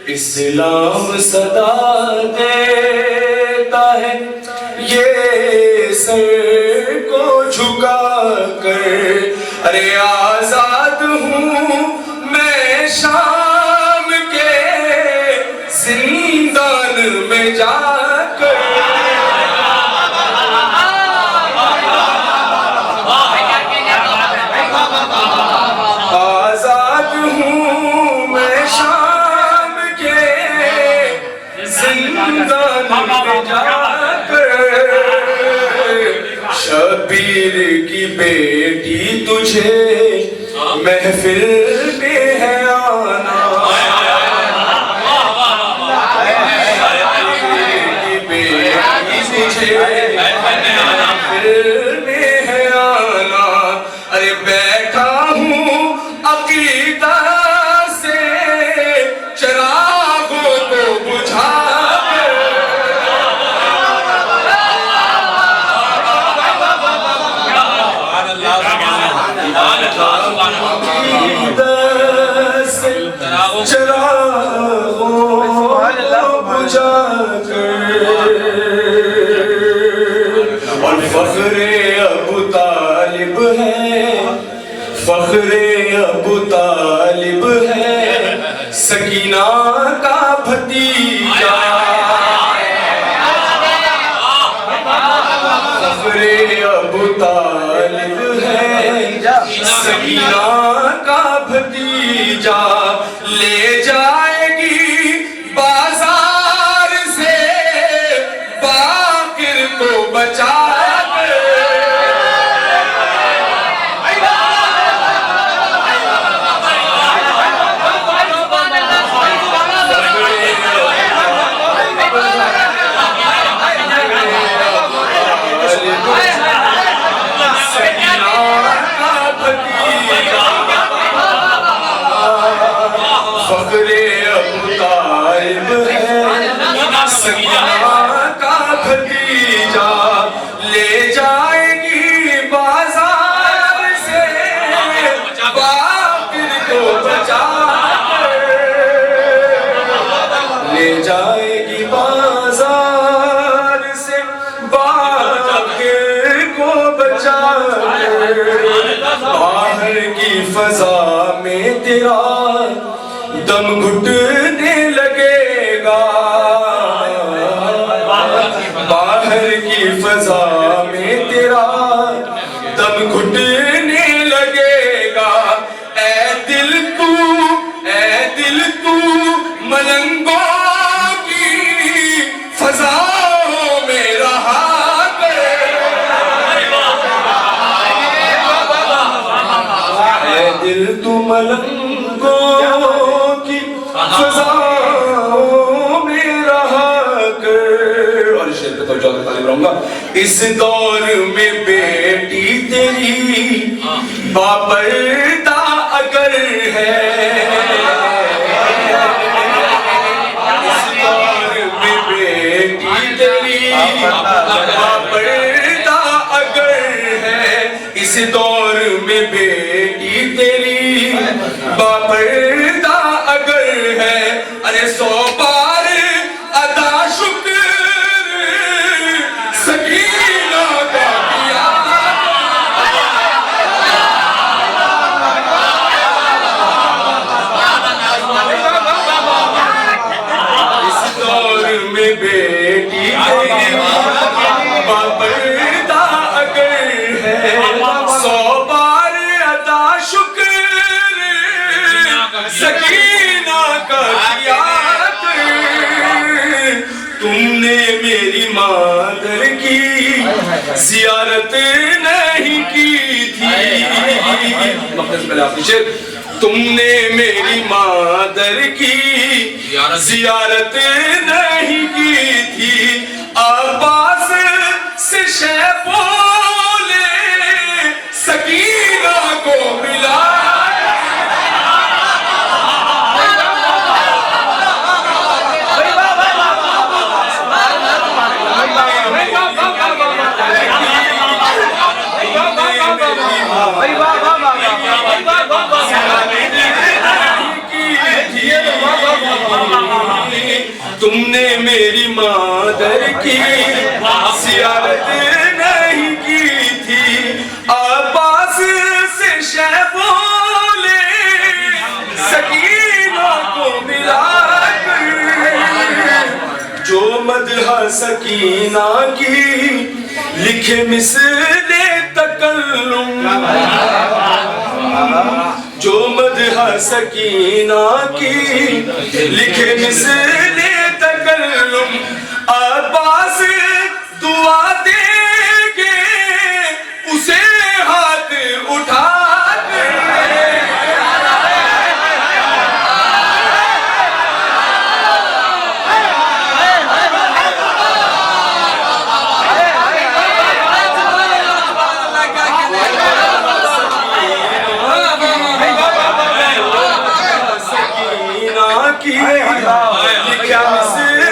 اسلام صدا دیتا ہے یہ سر کو جھکا کر، ارے آزاد ہوں میں شام کے زندان میں جا کر، آزاد ہوں میں شام کے زندان میں جا کر، شبیر کی بیٹی تجھے محفل میں ہے آنا، شبیر کی بیٹی تجھے محفل میں ہے آنا، ارے بیٹھا ہوں عقیدہ سے چراغوں کو بجھا کر، چراغوں کو بجھا کر، اور فخر ابو طالب ہے، فخر ابو طالب ہے سکینہ کا بھتیجا، فخر ابو طالب ہے سکینہ کا بھتیجا، لے جائے گی بازار سے باقر کو بچا کر، فخر ابو طالب ہے سکینہ کا بھتیجا، لے جائے گی بازار سے باقر کو بچا کر، لے جائے گی بازار سے باقر کو بچا کر، باہر کی فضا میں تیرا دم گھٹنے لگے گا، باہر کی فضا میں تیرا دم گھٹنے لگے گا، اے دل تو ملنگوں کی فضاؤں میں رہا کر، اے دل تو ملنگوں کی فضاؤں میں رہا کر، اور اس شعر پہ توجہ کرتا رہوں گا، اس دور میں بیٹی تیری باپردہ اگر ہے، اس دور میں بیٹی تیری باپردہ اگر ہے، اس دور میں بیٹی تیری باپردہ اگر ہے، ارے 100 بار ادا شکر سکینہ کا کیا، اس دور میں بیٹی تیری باپردہ اگر ہے، 100 بار ادا شکر سکینہ کا کیا کر، تم نے میری مادر کی زیارت نہیں کی تھی، تم نے میری مادر کی زیارت نہیں کی تھی، عباس سے شے بولے سکینہ کو ملا، تم نے میری مادر کی زیارت نہیں کی تھی، عباس سے شہبولے سکینہ کو ملا کر، جو مدح سکینہ کی لکھے مثل تکلم، جو مدح سکینہ کی لکھے مثل تکلم، عباس دعا دیں گے اسے ہاتھ اٹھا سکینہ کی لکھا مثل